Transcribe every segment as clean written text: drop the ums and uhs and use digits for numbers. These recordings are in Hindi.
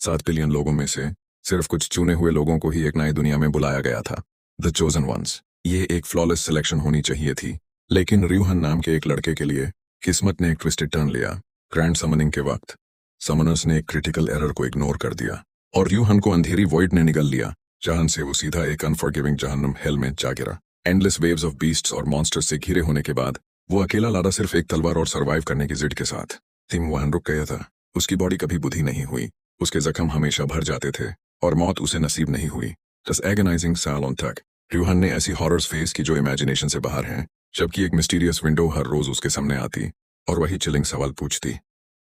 7 बिलियन लोगों में से सिर्फ कुछ चुने हुए लोगों को ही एक नई दुनिया में बुलाया गया था, द चोजन वंस। ये एक फ्लॉलेस सिलेक्शन होनी चाहिए थी, लेकिन रियूहन नाम के एक लड़के के लिए किस्मत ने एक ट्विस्टेड टर्न लिया। ग्रैंड समनिंग के वक्त समनर्स ने एक क्रिटिकल एरर को इग्नोर कर दिया और रियूहन को अंधेरी वॉइड ने निगल लिया, जहां से वो सीधा एक अनफॉरगिविंग जहन्नुम हेल में जा गिरा। एंडलेस वेव्स ऑफ बीस्ट्स और मॉन्स्टर्स से घिरे होने के बाद वो अकेला लाड़ा सिर्फ एक तलवार और सर्वाइव करने की जिद के साथ थिम वहां रुक गया था। उसकी बॉडी कभी बुधी नहीं हुई, उसके जख्म हमेशा भर जाते थे और मौत उसे नसीब नहीं हुई। जस्ट एगनाइजिंग सालों तक रियूहन ने ऐसी हॉरर्स फेस की जो इमेजिनेशन से बाहर हैं, जबकि एक मिस्टीरियस विंडो हर रोज उसके सामने आती और वही चिलिंग सवाल पूछती,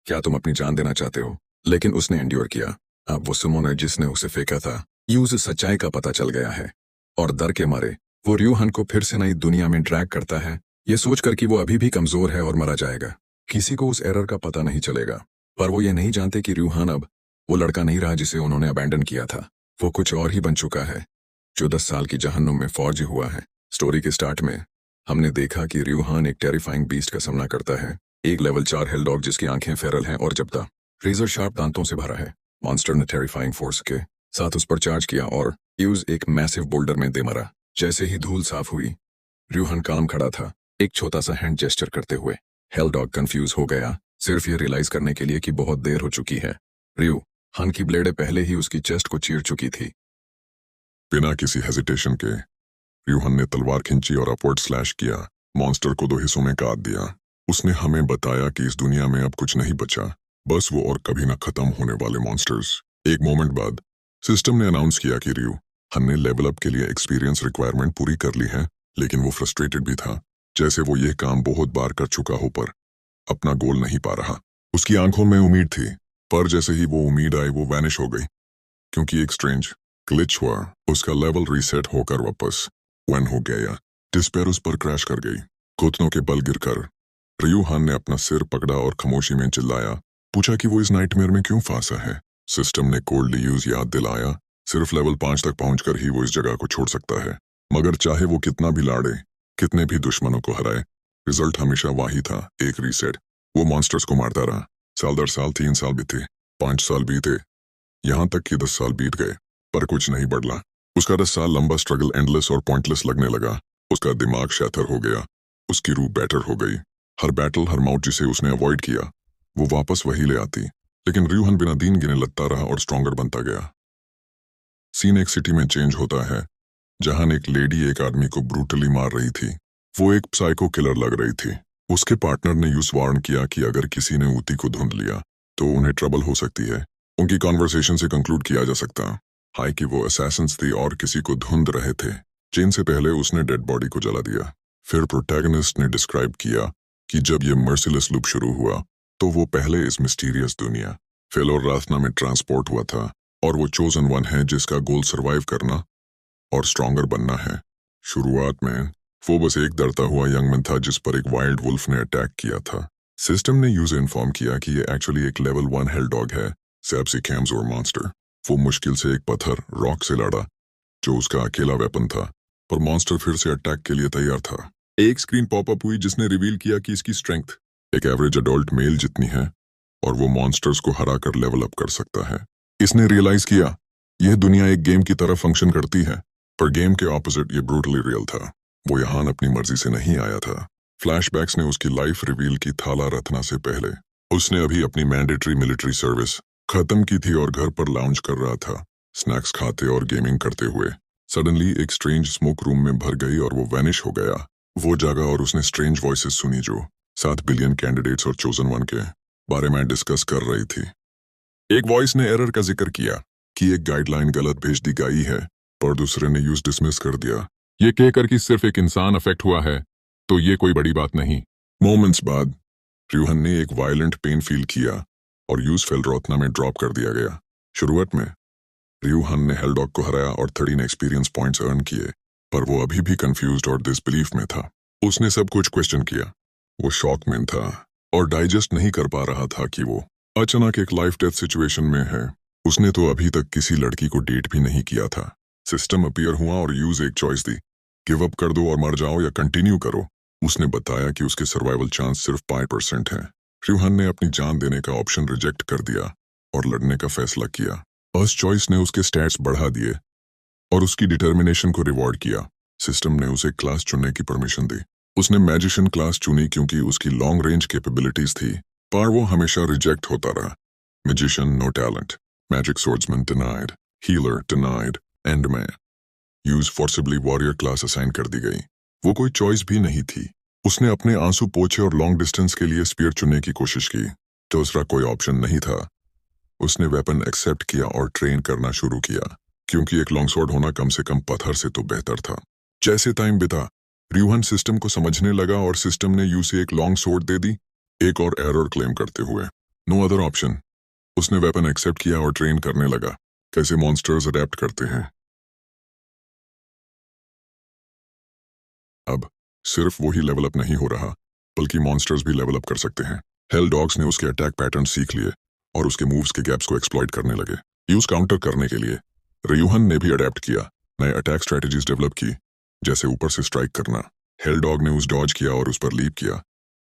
क्या तुम अपनी जान देना चाहते हो? लेकिन उसने एंड्योर किया। अब वो सुमोन है जिसने उसे फेंका था, यूज सच्चाई का पता चल गया है और डर के मारे वो रियूहन को फिर से नई दुनिया में ड्रैग करता है, ये सोचकर कि वो अभी भी कमजोर है और मरा जाएगा। किसी को उस एरर का पता नहीं चलेगा, पर वो ये नहीं जानते कि रियूहन अब वो लड़का नहीं रहा जिसे उन्होंने अबैंडन किया था। वो कुछ और ही बन चुका है, जो 10 साल की जहन्नुम में फौज हुआ है। स्टोरी के स्टार्ट में हमने देखा कि रियूहन एक टेरिफाइंग बीस्ट का सामना करता है, एक लेवल 4 हेलडॉग जिसकी आंखें फेरल हैं और जबता रेजर शार्प दांतों से भरा है। मॉन्स्टर ने टेरिफाइंग फोर्स के साथ उस पर चार्ज किया और यूज एक मैसिव बोल्डर में दे मरा। जैसे ही धूल साफ हुई, रियूहन काम खड़ा था, एक छोटा सा हैंड जेस्चर करते हुए। हेलडॉग कंफ्यूज हो गया, सिर्फ ये रियलाइज करने के लिए कि बहुत देर हो चुकी है। रियूहन की ब्लेडें पहले ही उसकी चेस्ट को चीर चुकी थी। बिना किसी हेजिटेशन के रियूहन ने तलवार खींची और अपवर्ड स्लैश किया, मॉन्स्टर को 2 हिस्सों में काट दिया। उसने हमें बताया कि इस दुनिया में अब कुछ नहीं बचा, बस वो और कभी न खत्म होने वाले मॉन्स्टर्स। एक मोमेंट बाद सिस्टम ने अनाउंस किया कि रियूहन ने लेवल अप के लिए एक्सपीरियंस रिक्वायरमेंट पूरी कर ली है, लेकिन वो फ्रस्ट्रेटेड भी था, जैसे वो ये काम बहुत बार कर चुका हो पर अपना गोल नहीं पा रहा। उसकी आंखों में उम्मीद थी, पर जैसे ही वो उम्मीद आई वो वैनिश हो गई, क्योंकि एक स्ट्रेंज ग्लिच हुआ। उसका लेवल रीसेट होकर वापस वन हो गया। डिस्पेयर उस पर क्रैश कर गई। घुटनों के बल गिरकर रियूहन ने अपना सिर पकड़ा और खामोशी में चिल्लाया, पूछा कि वो इस नाइटमेयर में क्यों फंसा है। सिस्टम ने कोल्डली यूज याद दिलाया, सिर्फ लेवल 5 तक पहुंचकर ही वो इस जगह को छोड़ सकता है, मगर चाहे वो कितना भी लाड़े, कितने भी दुश्मनों को हराए, रिजल्ट हमेशा वही था, एक रीसेट। वो मॉन्स्टर्स को मारता रहा। साल दर साल 3 साल बीते, 5 साल बीते, यहां तक कि 10 साल बीत गए, पर कुछ नहीं बदला। उसका 10 साल लंबा स्ट्रगल एंडलेस और पॉइंटलेस लगने लगा। उसका दिमाग शैतर हो गया, उसकी रूह बैटर हो गई। हर बैटल, हर माउट जिसे उसने अवॉइड किया, वो वापस वही ले आती। लेकिन रियूहन बिना दिन गिने लगता रहा और स्ट्रॉन्गर बनता गया। सीन एक सिटी में चेंज होता है, जहां एक लेडी एक आदमी को ब्रूटली मार रही थी। वो एक साइको किलर लग रही थी। उसके पार्टनर ने यूज वार्न किया कि अगर किसी ने ऊती को धुंध लिया तो उन्हें ट्रबल हो सकती है। उनकी कॉन्वर्सेशन से कंक्लूड किया जा सकता हाय कि वो असैसिन्स थी और किसी को धुंध रहे थे। चेन से पहले उसने डेड बॉडी को जला दिया। फिर प्रोटैगनिस्ट ने डिस्क्राइब किया कि जब ये मर्सिलेस लूप शुरू हुआ तो वो पहले इस मिस्टीरियस दुनिया फेलोर राथना में ट्रांसपोर्ट हुआ था, और वो चोजन वन है जिसका गोल सरवाइव करना और स्ट्रॉन्गर बनना है। शुरुआत में वो बस एक डरता हुआ यंगमैन था जिस पर एक वाइल्ड वुल्फ ने अटैक किया था। सिस्टम ने यूजर इन्फॉर्म किया कि ये एक्चुअली एक लेवल 1 हेल डॉग है, सैप्सिकैम्स और मॉन्स्टर। वो मुश्किल से एक पत्थर रॉक से लड़ा, जो उसका अकेला वेपन था, पर मॉन्स्टर फिर से अटैक के लिए तैयार था। एक स्क्रीन पॉपअप हुई जिसने रिवील किया कि इसकी स्ट्रेंथ एक एवरेज अडल्ट मेल जितनी है और वो मॉन्स्टर्स को हरा कर लेवल अप कर सकता है। इसने रियलाइज किया यह दुनिया एक गेम की तरह फंक्शन करती है, पर गेम के ऑपोजिट ये ब्रूटली रियल था। वो यहाँ अपनी मर्जी से नहीं आया था। फ्लैशबैक्स ने उसकी लाइफ रिवील की थाला रत्ना से पहले। उसने अभी अपनी मैंडेटरी मिलिट्री सर्विस खत्म की थी और घर पर लाउंज कर रहा था, स्नैक्स खाते और गेमिंग करते हुए। सडनली एक स्ट्रेंज स्मोक रूम में भर गई और वो वैनिश हो गया। वो जागा और उसने स्ट्रेंज वॉइसेस सुनी जो 7 बिलियन कैंडिडेट्स और चोजन वन के बारे में डिस्कस कर रही थी। एक वॉइस ने एरर का जिक्र किया कि एक गाइडलाइन गलत भेज दी गई है, पर दूसरे ने यूज डिसमिस कर दिया, ये कहकर कि सिर्फ एक इंसान अफेक्ट हुआ है तो ये कोई बड़ी बात नहीं। मोमेंट्स बाद रियूहन ने एक वायलेंट पेन फील किया और यूज फेल रोतना में ड्रॉप कर दिया गया। शुरुआत में रियूहन ने हेलडॉग को हराया और 13 एक्सपीरियंस पॉइंट्स अर्न किए, पर वो अभी भी कंफ्यूज्ड और डिसबिलीफ में था। उसने सब कुछ क्वेश्चन किया। वो शॉक में था और डाइजेस्ट नहीं कर पा रहा था कि वो अचानक एक लाइफ डेथ सिचुएशन में है। उसने तो अभी तक किसी लड़की को डेट भी नहीं किया था। सिस्टम अपीयर हुआ और यूज एक चॉइस दी, गिव अप कर दो और मर जाओ या कंटिन्यू करो। उसने बताया कि उसके सर्वाइवल चांस सिर्फ 5% है। रियूहन ने अपनी जान देने का ऑप्शन रिजेक्ट कर दिया और लड़ने का फैसला किया। फर्स्ट चॉइस ने उसके स्टैट्स बढ़ा दिए और उसकी डिटर्मिनेशन को रिवॉर्ड किया। सिस्टम ने उसे क्लास चुनने की परमिशन दी। उसने मैजिशियन क्लास चुनी क्योंकि उसकी लॉन्ग रेंज कैपेबिलिटीज थी, पर वो हमेशा रिजेक्ट होता रहा। Magician no talent, magic swordsman denied, healer denied, end में use forcibly warrior class assign कर दी गई। वो कोई चॉइस भी नहीं थी। उसने अपने आंसू पोंछे और लॉन्ग डिस्टेंस के लिए स्पीयर चुनने की कोशिश की। दूसरा कोई ऑप्शन नहीं था। उसने वेपन एक्सेप्ट किया और ट्रेन करना शुरू किया, क्योंकि एक लॉन्ग स्वॉर्ड होना कम से कम पत्थर से तो बेहतर था। जैसे टाइम बिता, रियूहन सिस्टम को समझने लगा और सिस्टम ने यू से एक लॉन्ग स्वॉर्ड दे दी, एक और एरर क्लेम करते हुए। No other option. उसने वेपन एक्सेप्ट किया और ट्रेन करने लगा, कैसे मॉन्स्टर्स अडेप्ट करते हैं। अब सिर्फ वो ही लेवल अप नहीं हो रहा, बल्कि मॉन्स्टर्स भी लेवल अप कर सकते हैं। हेल डॉग्स ने उसके अटैक पैटर्न सीख लिए और उसके मूव्स के गैप्स को एक्सप्लॉइट करने लगे। यूज काउंटर करने के लिए रियूहन ने भी अडेप्ट किया, नए अटैक स्ट्रेटजीज डेवलप की, जैसे ऊपर से स्ट्राइक करना। हेल डॉग ने उस डॉज किया और उस पर लीप किया,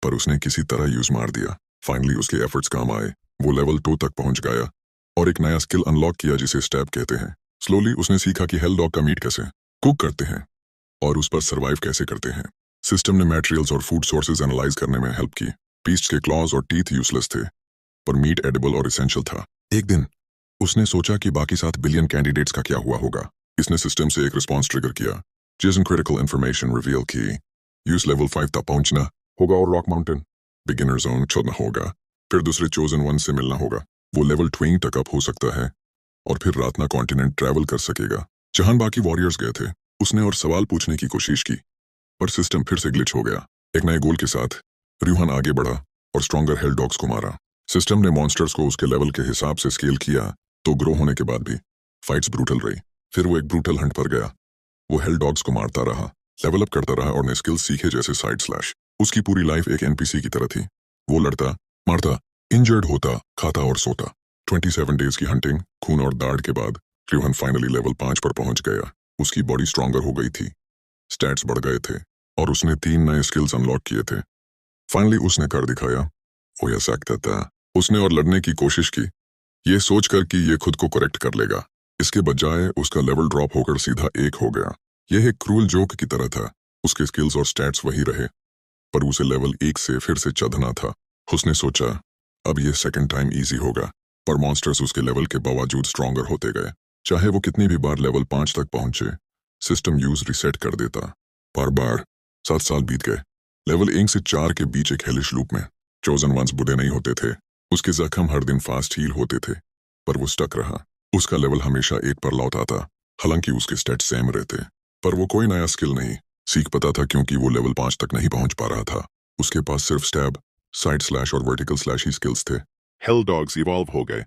पर उसने किसी तरह यूज मार दिया। फाइनली उसके एफर्ट्स काम आए। वो लेवल 2 तक पहुंच गया और एक नया स्किल अनलॉक किया जिसे स्टैब कहते हैं। स्लोली उसने सीखा कि हेल डॉग का मीट कैसे कुक करते हैं और उस पर सर्वाइव कैसे करते हैं। सिस्टम ने मटेरियल्स और फूड सोर्सेज एनालाइज करने में हेल्प की। बीस्ट के क्लॉज और टीथ यूजलेस थे, पर मीट एडिबल और एसेंशियल था। एक दिन उसने सोचा कि बाकी 7 बिलियन कैंडिडेट्स का क्या हुआ होगा। इसने सिस्टम से एक रिस्पॉन्स ट्रिगर किया, जिसने क्रिटिकल इंफॉर्मेशन रिवील की। यूज लेवल 5 तक पहुंचना होगा और रॉक माउंटेन बिगिनर जोन छोड़ना होगा, फिर दूसरे चोजन वन से मिलना होगा। वो लेवल 20 तक अप हो सकता है और फिर रातना कॉन्टिनेंट ट्रैवल कर सकेगा, जहां बाकी वॉरियर्स गए थे। उसने और सवाल पूछने की कोशिश की, पर सिस्टम फिर से ग्लिच हो गया। एक नए गोल के साथ रियूहन आगे बढ़ा और स्ट्रॉन्गर हेल डॉग्स को मारा। सिस्टम ने मॉन्स्टर्स को उसके लेवल के हिसाब से स्केल किया, तो ग्रो होने के बाद भी फाइट्स ब्रूटल रही। फिर वो एक ब्रूटल हंट पर गया। वो हेल डॉग्स को मारता रहा, लेवल अप करता रहा और नए स्किल्स सीखे, जैसे साइड स्लैश। उसकी पूरी लाइफ एक एनपीसी की तरह थी। वो लड़ता, मारता, इंजर्ड होता, खाता और सोता। 27 डेज की हंटिंग, खून और दाढ़ के बाद रियूहन फाइनली लेवल 5 पर पहुंच गया। उसकी बॉडी स्ट्रॉन्गर हो गई थी, स्टैट्स बढ़ गए थे और उसने 3 नए स्किल्स अनलॉक किए थे। फाइनली उसने कर दिखाया, वो यह सकता था। उसने और लड़ने की कोशिश की, ये सोचकर कि ये खुद को करेक्ट कर लेगा। इसके बजाय उसका लेवल ड्रॉप होकर सीधा 1 हो गया। यह एक क्रूल जोक की तरह था। उसके स्किल्स और स्टैट्स वही रहे, पर उसे लेवल 1 से फिर से चढ़ना था। उसने सोचा अब ये सेकंड टाइम इजी होगा, पर मॉन्स्टर्स उसके लेवल के बावजूद स्ट्रॉन्गर होते गए। चाहे वो कितनी भी बार लेवल 5 तक पहुंचे, सिस्टम यूज रिसेट कर देता। पर बार 7 साल बीत गए। लेवल 1 से 4 के बीच एक हेलिश लूप में चोजन वंस बुरे नहीं होते थे। उसके जख्म हर दिन फास्ट हील होते थे, पर वो स्टक रहा। उसका लेवल हमेशा 1 पर लौट आता, हालांकि उसके स्टेट सेम रहते, पर वो कोई नया स्किल नहीं सीख पाता था, क्योंकि वो लेवल 5 तक नहीं पहुंच पा रहा था। उसके पास सिर्फ स्टैब, साइड स्लैश और वर्टिकल स्लैश ही स्किल्स थे। हेल डॉग्स इवॉल्व हो गए।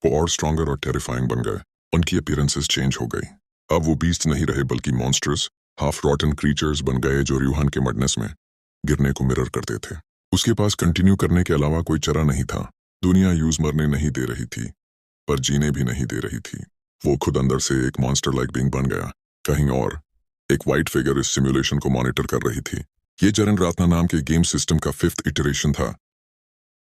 वो और स्ट्रॉन्गर और टेरिफाइंग बन गए। उनकी अपीयरेंसेस चेंज हो गई। अब वो बीस्ट नहीं रहे, बल्कि मॉन्स्टर्स, हाफ रॉटन क्रीचर्स बन गए, जो रियूहन के मडनेस में गिरने को मिरर करते थे। उसके पास कंटिन्यू करने के अलावा कोई चारा नहीं था। दुनिया यूज मरने नहीं दे रही थी, पर जीने भी नहीं दे रही थी। वो खुद अंदर से एक मॉन्स्टर लाइक बीइंग बन गया। कहीं और एक वाइट फिगर इस सिमुलेशन को मॉनिटर कर रही थी। ये जरन रातना नाम के गेम सिस्टम का 5th इटरेशन था।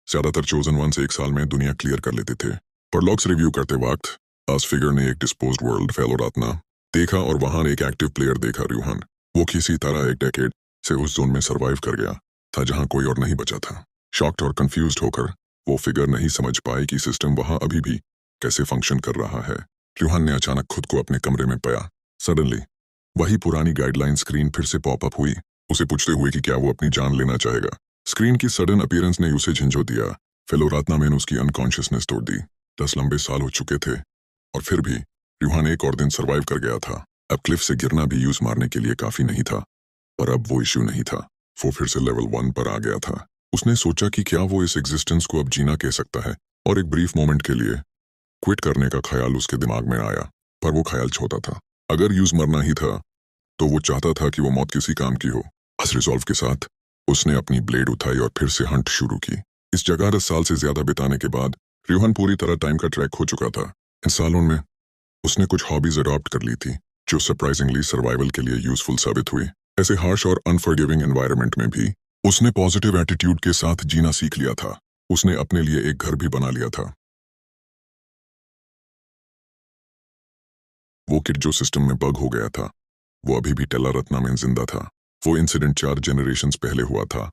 ज्यादातर चोजन वंस 1 साल में दुनिया क्लियर कर लेते थे, पर लॉग्स रिव्यू करते वक्त आस फिगर ने एक डिस्पोज्ड वर्ल्ड फेलो रातना देखा और वहां एक एक्टिव प्लेयर देखा, रियूहन। वो किसी तरह एक डेकेड से उस जोन में सरवाइव कर गया था, जहां कोई और नहीं बचा था। शॉक्ड और कंफ्यूज्ड होकर वो फिगर नहीं समझ पाई कि सिस्टम वहां अभी भी कैसे फंक्शन कर रहा है। रियूहन ने अचानक खुद को अपने कमरे में पाया। सडनली वही पुरानी गाइडलाइन स्क्रीन फिर से पॉपअप हुई, उसे पूछते हुए कि क्या वो अपनी जान लेना चाहेगा। स्क्रीन की सडन अपीयरेंस ने उसे झंझो दिया। फेलो रातना में उसकी अनकॉन्शियसनेस तोड़ दी। 10 लंबे साल हो चुके थे और फिर भी रियूहन एक और दिन सरवाइव कर गया था। अब क्लिफ से गिरना भी यूज मारने के लिए काफी नहीं था, पर अब वो इश्यू नहीं था। वो फिर से लेवल 1 पर आ गया था। उसने सोचा कि क्या वो इस एग्जिस्टेंस को अब जीना कह सकता है, और एक ब्रीफ मोमेंट के लिए क्विट करने का ख्याल उसके दिमाग में आया, पर वो ख्याल छोटा था। अगर यूज मरना ही था, तो वो चाहता था कि वो मौत किसी काम की हो। इस रिजॉल्व के साथ उसने अपनी ब्लेड उठाई और फिर से हंट शुरू की। इस जगह 10 साल से ज्यादा बिताने के बाद रियूहन पूरी तरह टाइम का ट्रैक हो चुका था। इन सालों में उसने कुछ हॉबीज अडॉप्ट कर ली थी, जो सरप्राइजिंगली सर्वाइवल के लिए यूजफुल साबित हुई। ऐसे हार्श और अनफॉरगिविंग एनवायरनमेंट में भी उसने पॉजिटिव एटीट्यूड के साथ जीना सीख लिया था। उसने अपने लिए एक घर भी बना लिया था, वो किड जो सिस्टम में बग हो गया था, वो अभी भी टेला रत्ना में जिंदा था। वो इंसिडेंट 4 जनरेशंस पहले हुआ था,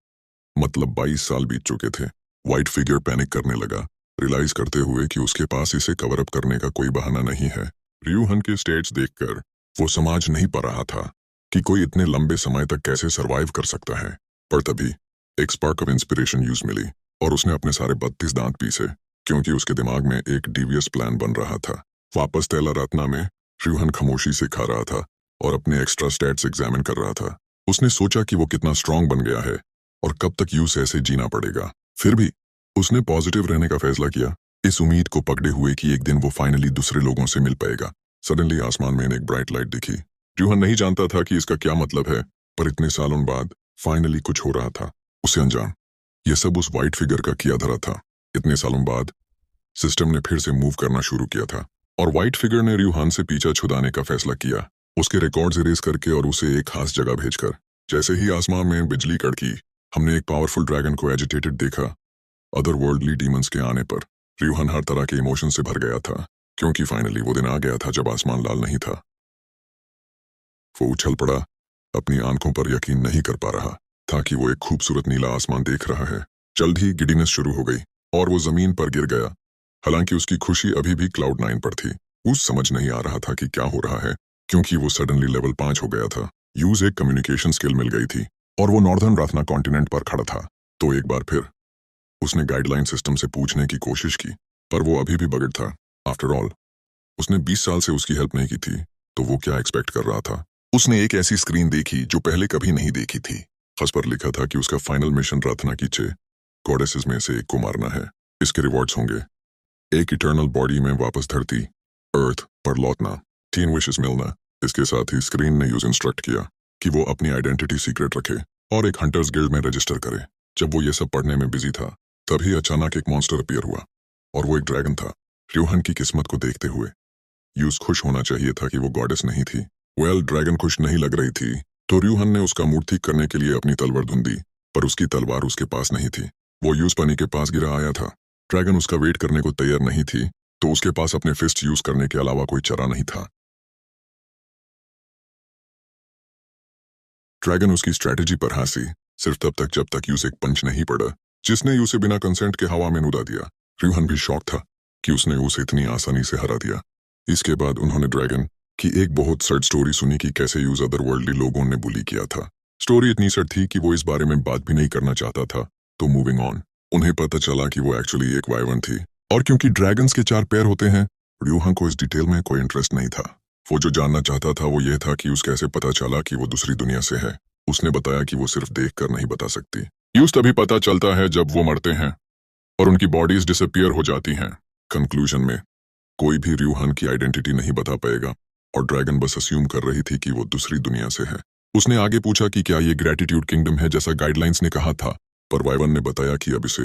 मतलब 22 साल बीत चुके थे। व्हाइट फिगर पैनिक करने लगा, रियलाइज करते हुए कि उसके पास इसे कवर अप करने का कोई बहाना नहीं है। रियूहन के स्टेट्स देखकर वो समझ नहीं पा रहा था कि कोई इतने लंबे समय तक कैसे सरवाइव कर सकता है। पर तभी एक स्पार्क ऑफ इंस्पिरेशन यूज मिली और उसने अपने सारे 32 दांत पीसे, क्योंकि उसके दिमाग में एक डीवियस प्लान बन रहा था। वापस टेला रत्ना में रियूहन खामोशी से खा रहा था और अपने एक्स्ट्रा स्टैट्स एग्जामिन कर रहा था। उसने सोचा कि वो कितना स्ट्रांग बन गया है और कब तक यूं से ऐसे जीना पड़ेगा। फिर भी उसने पॉजिटिव रहने का फैसला किया, इस उम्मीद को पकड़े हुए कि एक दिन वो फाइनली दूसरे लोगों से मिल पाएगा। सडनली आसमान में एक ब्राइट लाइट दिखी। रियूहन नहीं जानता था कि इसका क्या मतलब है, पर इतने सालों बाद फाइनली कुछ हो रहा था। उसे अनजान यह सब उस व्हाइट फिगर का किया धरा था। इतने सालों बाद सिस्टम ने फिर से मूव करना शुरू किया था और व्हाइट फिगर ने रियूहन से पीछा छुड़ाने का फैसला किया, उसके रिकॉर्ड्स इरेज करके और उसे एक खास जगह भेजकर। जैसे ही आसमान में बिजली कड़की, हमने एक पावरफुल ड्रैगन को एजिटेटेड देखा। अदर वर्ल्डली डीमंस के आने पर रियूहन हर तरह के इमोशन से भर गया था, क्योंकि फाइनली वो दिन आ गया था जब आसमान लाल नहीं था। वो उछल पड़ा, अपनी आंखों पर यकीन नहीं कर पा रहा था कि वो एक खूबसूरत नीला आसमान देख रहा है। जल्द ही गिडीनेस शुरू हो गई और वो जमीन पर गिर गया। हालांकि उसकी खुशी अभी भी क्लाउड 9 पर थी। उस समझ नहीं आ रहा था कि क्या हो रहा है, क्योंकि वो सडनली लेवल 5 हो गया था। यूज एक कम्युनिकेशन स्किल मिल गई थी और वो नॉर्दर्न राथना कॉन्टिनेंट पर खड़ा था। तो एक बार फिर उसने गाइडलाइन सिस्टम से पूछने की कोशिश की, पर वो अभी भी बगड़ था। आफ्टर ऑल उसने 20 साल से उसकी हेल्प नहीं की थी, तो वो क्या एक्सपेक्ट कर रहा था। उसने एक ऐसी स्क्रीन देखी जो पहले कभी नहीं देखी थी। खस पर लिखा था कि उसका फाइनल मिशन राथना की 6 गॉडेसेस में से एक को मारना है। इसके रिवॉर्ड्स होंगे एक इटर्नल बॉडी में वापस धरती अर्थ पर लौटना, 3 विशेस मिलना। इसके साथ ही स्क्रीन ने यूज इंस्ट्रक्ट किया कि वो अपनी आइडेंटिटी सीक्रेट रखे और एक हंटर्स गिल्ड में रजिस्टर करे। जब वो ये सब पढ़ने में बिजी था, तभी अचानक एक मॉन्स्टर अपीयर हुआ और वो एक ड्रैगन था। रियूहन की किस्मत को देखते हुए यूज खुश होना चाहिए था कि वो गॉडेस नहीं थी। ड्रैगन खुश नहीं लग रही थी, तो रियूहन ने उसका मूड ठीक करने के लिए अपनी तलवार ढूंढी, पर उसकी तलवार उसके पास नहीं थी। वो यूज पनी के पास गिरा आया था। ड्रैगन उसका वेट करने को तैयार नहीं थी, तो उसके पास अपने फिस्ट यूज करने के अलावा कोई चारा नहीं था। ड्रैगन उसकी स्ट्रेटेजी पर हंसी, सिर्फ तब तक जब तक यूज एक पंच नहीं पड़ा, जिसने यूसे बिना कंसेंट के हवा में उड़ा दिया। रियूहन भी शॉक था कि उसने उसे इतनी आसानी से हरा दिया। इसके बाद उन्होंने ड्रैगन की एक बहुत सैड स्टोरी सुनी कि कैसे यूज अदर वर्ल्डली लोगों ने बुली किया था। स्टोरी इतनी सैड थी कि वो इस बारे में बात भी नहीं करना चाहता था। तो मूविंग ऑन, उन्हें पता चला कि वो एक्चुअली एक वाइवर्न थी, और क्योंकि ड्रैगन्स के 4 पैर होते हैं, रियूहन को इस डिटेल में कोई इंटरेस्ट नहीं था। वो जो जानना चाहता था वो ये था कि उस कैसे पता चला कि वो दूसरी दुनिया से है। उसने बताया कि वो सिर्फ देखकर नहीं बता सकती। यूज तभी पता चलता है जब वो मरते हैं और उनकी बॉडीज डिसअपीयर हो जाती हैं। कंक्लूजन में कोई भी रियूहन की आइडेंटिटी नहीं बता पाएगा और ड्रैगन बस अस्यूम कर रही थी कि वो दूसरी दुनिया से है। उसने आगे पूछा कि क्या ये ग्रेटिट्यूड किंगडम है जैसा गाइडलाइंस ने कहा था, पर वाइवन ने बताया कि अब इसे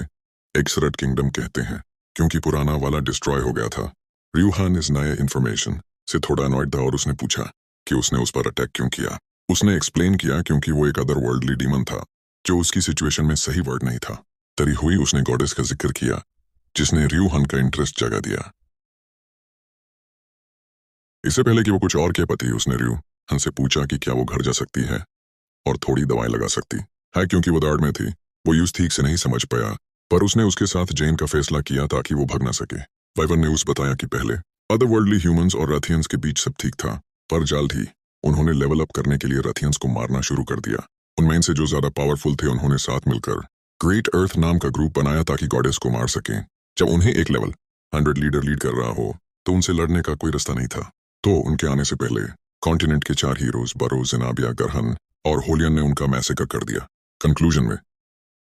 एक्सरेट किंगडम कहते हैं, क्योंकि पुराना वाला डिस्ट्रॉय हो गया था। रियूहन इस नए इन्फॉर्मेशन से थोड़ा अनॉयड था और उसने पूछा कि उसने उस पर अटैक क्यों किया। उसने एक्सप्लेन किया क्योंकि वो एक अदर वर्ल्डली डीमन था, जो उसकी सिचुएशन में सही वर्ड नहीं था। तरी हुई उसने गॉडेस का जिक्र किया, जिसने रियूहन का इंटरेस्ट जगा दिया। इससे पहले कि वो कुछ और कह पाती, उसने रियूहन से पूछा कि क्या वो घर जा सकती है और थोड़ी दवाएं लगा सकती है, क्योंकि वो दाड़ में थी। वो यूज ठीक से नहीं समझ पाया, पर उसने उसके साथ जेन का फैसला किया ताकि वो भाग ना सके। वाइवन ने उस बताया कि पहले अदर वर्ल्डली ह्यूमंस और रथियंस के बीच सब ठीक था, पर जल्द ही उन्होंने लेवल अप करने के लिए रथियंस को मारना शुरू कर दिया। उनमें से जो ज्यादा पावरफुल थे, उन्होंने साथ मिलकर ग्रेट अर्थ नाम का ग्रुप बनाया ताकि गॉडेस को मार सकें। जब उन्हें एक लेवल 100 लीडर लीड कर रहा हो, तो उनसे लड़ने का कोई रास्ता नहीं था। तो उनके आने से पहले कॉन्टिनेंट के 4 हीरोज बरो, जेनाबिया, गरहन और होलियन ने उनका मैसेकर कर दिया। कंक्लूजन में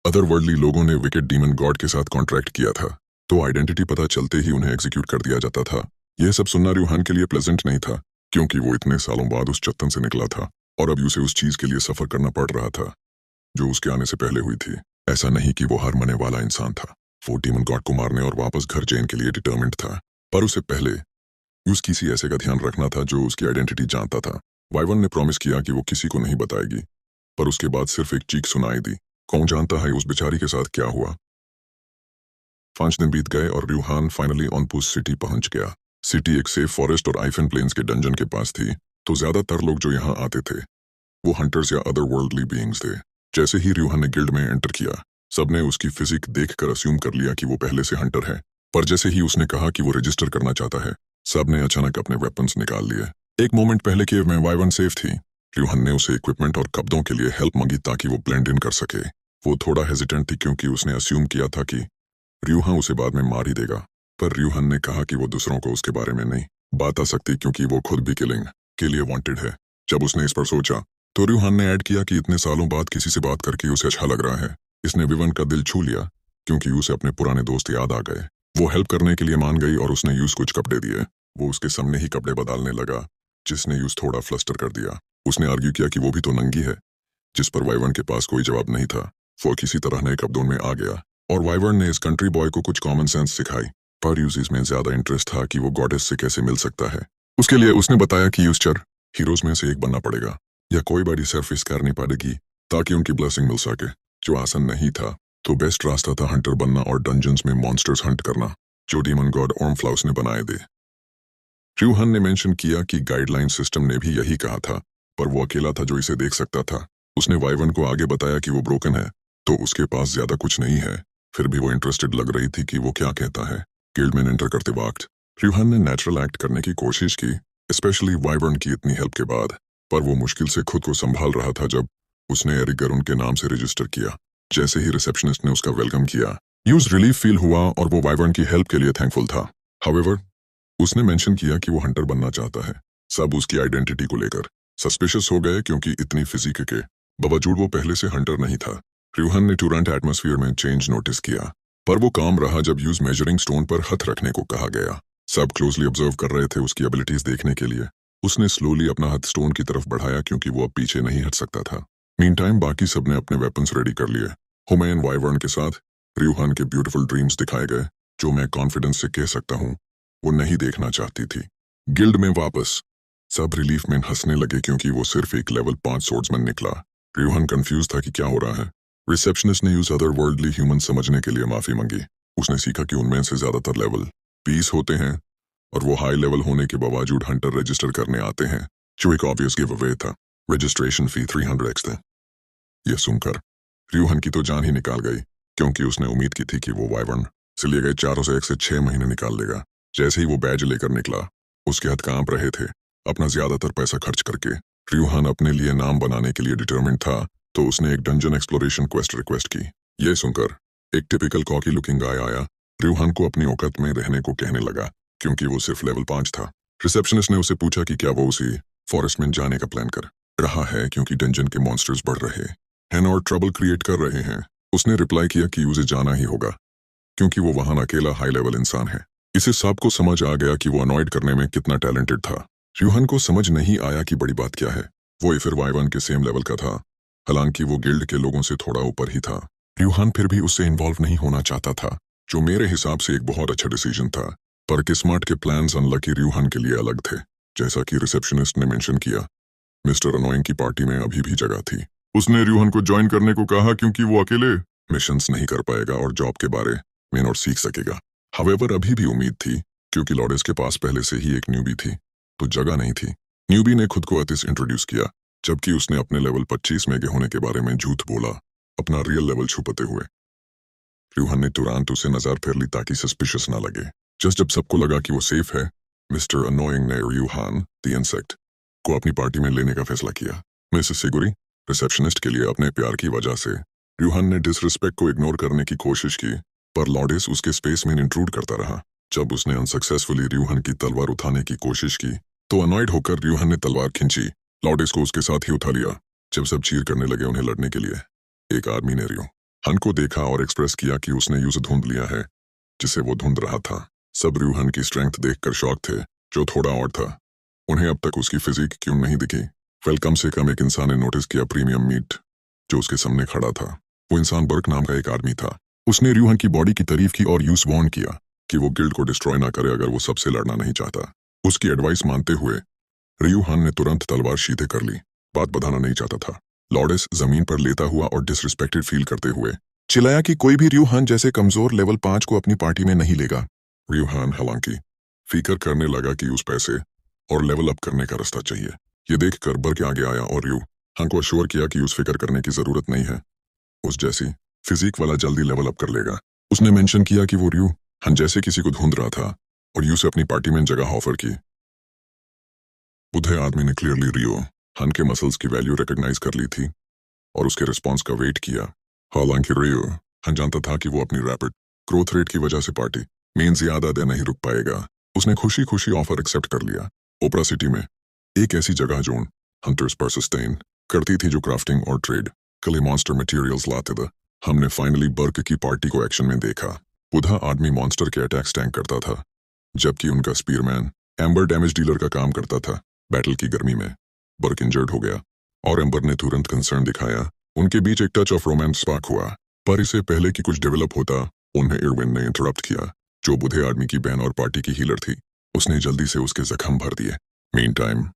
अदर वर्ल्डली लोगों ने विकेट डीमन गॉड के साथ कॉन्ट्रैक्ट किया था, तो आइडेंटिटी पता चलते ही उन्हें एग्जीक्यूट कर दिया जाता था। यह सब सुनना रियूहन के लिए प्लेजेंट नहीं था, क्योंकि वो इतने सालों बाद उस चट्टन से निकला था और अब उसे उस चीज के लिए सफर करना पड़ रहा था जो उसके आने से पहले हुई थी। ऐसा नहीं कि वो हार मानने वाला इंसान था। वो डीमन गॉड को मारने और वापस घर जेन के लिए डिटर्मिन्ड था, पर उससे पहले उस किसी ऐसे का ध्यान रखना था जो उसकी आइडेंटिटी जानता था। वाइवन ने प्रॉमिस किया कि वो किसी को नहीं बताएगी, पर उसके बाद सिर्फ एक चीख सुनाई दी। कौन जानता है उस बेचारी के साथ क्या हुआ। 5 दिन बीत गए और रियूहन फाइनली ऑनपुस सिटी पहुंच गया। सिटी एक सेफ फॉरेस्ट और आइफन प्लेन्स के डंजन के पास थी, तो ज्यादातर लोग जो यहाँ आते थे वो हंटर्स या अदर वर्ल्डली बीइंग्स थे। जैसे ही रियूहन ने गिल्ड में एंटर किया, सबने उसकी फिजिक देखकर अस्यूम कर लिया कि वो पहले से हंटर है। पर जैसे ही उसने कहा कि वो रजिस्टर करना चाहता है, सबने अचानक अपने वेपन्स निकाल लिए। एक मोमेंट पहले केव में वाइवन सेफ थी। रियूहन ने उसे इक्विपमेंट और कब्जों के लिए हेल्प मांगी ताकि वो ब्लेंड इन कर सके। वो थोड़ा हेजिटेंट थी क्योंकि उसने अस्यूम किया था कि रियूहन उसे बाद में मार ही देगा, पर रियूहन ने कहा कि वो दूसरों को उसके बारे में नहीं बता सकती क्योंकि वो खुद भी किलिंग के लिए वांटेड है। जब उसने इस पर सोचा तो रियूहन ने ऐड किया कि इतने सालों बाद किसी से बात करके उसे अच्छा लग रहा है। इसने विवन का दिल छू लिया क्योंकि उसे अपने पुराने दोस्त याद आ गए। वो हेल्प करने के लिए मान गई और उसने यूज कुछ कपड़े दिए। वो उसके सामने ही कपड़े बदलने लगा, जिसने यूज थोड़ा फ्लस्टर कर दिया। उसने आर्ग्यू किया कि वो भी तो नंगी है, जिस पर वाइवर्न के पास कोई जवाब नहीं था। वो किसी तरह नए कपड़ों में आ गया और वाइवर्न ने इस कंट्री बॉय को कुछ कॉमन सेंस सिखाई, पर यूज में ज्यादा इंटरेस्ट था कि वो गॉडेस से कैसे मिल सकता है। उसके लिए उसने बताया कि यूजर हीरोज में से एक बनना पड़ेगा या कोई बड़ी सर्फिस करनी पड़ेगी ताकि उनकी ब्लेसिंग मिल सके, जो आसान नहीं था। तो बेस्ट रास्ता था हंटर बनना और डंजन्स में मॉन्स्टर्स हंट करना, जो डीमन गॉड ऑर्मफ्लाउस ने बनाए थे। रियूहन ने मेंशन किया कि गाइडलाइन सिस्टम ने भी यही कहा था, पर वो अकेला था जो इसे देख सकता था। उसने वाइवन को आगे बताया कि वो ब्रोकन है, तो उसके पास ज्यादा कुछ नहीं है। फिर भी वो इंटरेस्टेड लग रही थी कि वो क्या कहता है। गिल्ड में एंटर करते वक्त रियूहन ने नेचुरल एक्ट करने की कोशिश की, स्पेशली वाइवर्न की इतनी हेल्प के बाद, पर वो मुश्किल से खुद को संभाल रहा था जब उसने एरिगर उनके नाम से रजिस्टर किया। जैसे ही रिसेप्शनिस्ट ने उसका वेलकम किया, यूज रिलीफ फील हुआ और वो वाइवर्न की हेल्प के लिए थैंकफुल था। हाउएवर, उसने मेंशन किया कि वो हंटर बनना चाहता है। सब उसकी आइडेंटिटी को लेकर सस्पिशियस हो गए क्योंकि इतनी फिजिक के बावजूद वो पहले से हंटर नहीं था। रियूहन ने टूरेंट एटमॉस्फेयर में चेंज नोटिस किया, पर वो काम रहा जब यूज मेजरिंग स्टोन पर हाथ रखने को कहा गया। सब क्लोजली ऑब्जर्व कर रहे थे उसकी एबिलिटीज देखने के लिए। उसने स्लोली अपना हाथ स्टोन की तरफ बढ़ाया क्योंकि वो अब पीछे नहीं हट सकता था। मीन टाइम बाकी सबने अपने वेपन्स रेडी कर लिए। हुमैन वाइवर्न के साथ रियूहन के ब्यूटीफुल ड्रीम्स दिखाए गए, जो मैं कॉन्फिडेंस से कह सकता हूँ वो नहीं देखना चाहती थी। गिल्ड में वापस सब रिलीफ में हंसने लगे क्योंकि वो सिर्फ एक लेवल 5 सोर्ड्समैन निकला। रियूहन कंफ्यूज था कि क्या हो रहा है। रिसेप्शनिस्ट ने यूज अदर वर्ल्डली ह्यूमन समझने के लिए माफी मांगी। उसने सीखा कि उनमें से ज्यादातर लेवल 20 होते हैं और वो हाई लेवल होने के बावजूद हंटर रजिस्टर करने आते हैं, जो एक ऑब्वियस गिव अवे था। रजिस्ट्रेशन फी 300x थे। यह सुनकर रियूहन की तो जान ही निकाल गई क्योंकि उसने उम्मीद की थी कि वो वाइवर्न से लिए गए 401 से 6 महीने निकाल लेगा। जैसे ही वो बैज लेकर निकला, उसके हाथ कांप रहे थे। अपना ज्यादातर पैसा खर्च करके रियूहन अपने लिए नाम बनाने के लिए डिटरमिन्ड था, तो उसने एक डंजन एक्सप्लोरेशन क्वेस्ट रिक्वेस्ट की। यह सुनकर एक टिपिकल कॉकी लुकिंग गाय आया। रियूहन को अपनी औकात में रहने को कहने लगा क्योंकि वो सिर्फ लेवल 5 था। रिसेप्शनिस्ट ने उसे पूछा कि क्या वो उसी फॉरेस्ट में जाने का प्लान कर रहा है क्योंकि डंजन के मॉन्स्टर्स बढ़ रहे हैं और ट्रबल क्रिएट कर रहे हैं। उसने रिप्लाई किया कि उसे जाना ही होगा क्योंकि वो वहां अकेला हाई लेवल इंसान है। इसे सबको समझ आ गया कि वो अनॉइड करने में कितना टैलेंटेड था। रियूहन को समझ नहीं आया कि बड़ी बात क्या है। वो फिर वाइवर्न के सेम लेवल का था, हालांकि वो गिल्ड के लोगों से थोड़ा ऊपर ही था। रियूहन फिर भी उससे इन्वॉल्व नहीं होना चाहता था, जो मेरे हिसाब से एक बहुत अच्छा डिसीजन था। पर किस्मत के प्लान्स अनलकी रियूहन के लिए अलग थे। जैसा कि रिसेप्शनिस्ट ने मेंशन किया, मिस्टर अनोइंग की पार्टी में अभी भी जगह थी। उसने रियूहन को ज्वाइन करने को कहा क्योंकि वो अकेले मिशंस नहीं कर पाएगा और जॉब के बारे में और सीख सकेगा। हावेवर अभी भी उम्मीद थी क्योंकि लॉर्डेस के पास पहले से ही एक न्यूबी थी, तो जगह नहीं थी। न्यूबी ने खुद को अतिस इंट्रोड्यूस किया, जबकि उसने अपने लेवल 25 मेगे होने के बारे में झूठ बोला, अपना रियल लेवल छुपाते हुए। रियूहन ने तुरंत उसे नजर फेर ली ताकि सस्पिशियस ना लगे। जस्ट जब सबको लगा कि वो सेफ है, मिस्टर अनोइंग ने रियूहन द इंसेक्ट को अपनी पार्टी में लेने का फैसला किया। मिसेस सिगुरी रिसेप्शनिस्ट के लिए अपने प्यार की वजह से रियूहन ने डिसरिस्पेक्ट को इग्नोर करने की कोशिश की, पर लॉर्डेस उसके स्पेस में इंट्रूड करता रहा। जब उसने अनसक्सेसफुली रियूहन की तलवार उठाने की कोशिश की, तो अनॉइड होकर रियूहन ने तलवार खींची। लॉर्डेस को उसके साथ ही उठा लिया। जब सब चीर करने लगे उन्हें लड़ने के लिए, एक आदमी ने रियूहन को देखा और एक्सप्रेस किया कि उसने यूज ढूंढ लिया है जिसे वो ढूंढ रहा था। सब रियूहन की स्ट्रेंथ देखकर शॉक थे, जो थोड़ा और था। उन्हें अब तक उसकी फिजिक क्यों नहीं दिखी। वेल, कम से कम एक इंसान ने नोटिस किया प्रीमियम मीट जो उसके सामने खड़ा था। वो इंसान बर्क नाम का एक आदमी था। उसने रियूहन की बॉडी की तारीफ की और यूज वार्न किया कि वो गिल्ड को डिस्ट्रॉय ना करे अगर वो सबसे लड़ना नहीं चाहता। उसकी एडवाइस मानते हुए रियूहन ने तुरंत तलवार सीधे कर ली। बात बताना नहीं चाहता था। लॉर्डेस जमीन पर लेटा हुआ और डिसरिस्पेक्टेड फील करते हुए चिल्लाया कि कोई भी रियूहन जैसे कमजोर लेवल 5 को अपनी पार्टी में नहीं लेगा। रियूहन हालांकि फिकर करने लगा कि उस पैसे और लेवल अप करने का रास्ता चाहिए। ये देखकर बर्क आगे आया और रयू हन को अश्योर किया कि उस फिक्र करने की जरूरत नहीं है, उस जैसी फिजिक वाला जल्दी लेवल अप कर लेगा। उसने मेंशन किया कि वो रयू हन जैसे किसी को ढूंढ रहा था और यू से अपनी पार्टी में जगह ऑफर की। बुढ़े आदमी ने क्लियरली रियो हन के मसल्स की वैल्यू रिकॉग्नाइज कर ली थी और उसके रिस्पॉन्स का वेट किया। हालांकि रियो हन जानता था कि वो अपनी रैपिड ग्रोथ रेट की वजह से पार्टी में ज्यादा देर नहीं रुक पाएगा। उसने खुशी खुशी ऑफर एक्सेप्ट कर लिया। ओपरा सिटी में एक ऐसी जगह जोन हंटर्स पर सस्टेन करती थी जो क्राफ्टिंग और ट्रेड के लिए मॉन्स्टर मटेरियल्स लाते थे। हमने फाइनली बर्क की पार्टी को एक्शन में देखा। बुढ़ा आदमी मॉन्स्टर के अटैक्स टैंक करता था जबकि उनका स्पीयरमैन एम्बर डैमेज डीलर का काम करता था। बैटल की गर्मी में बर्क इंजर्ड हो गया और एम्बर ने तुरंत कंसर्न दिखाया। उनके बीच एक टच ऑफ रोमांस स्पार्क हुआ, पर इससे पहले कि कुछ डेवलप होता उन्हें इरविन ने इंटरप्ट किया, जो बुढ़े आदमी की बहन और पार्टी की हीलर थी। उसने जल्दी से उसके जख्म भर दिए। मीन टाइम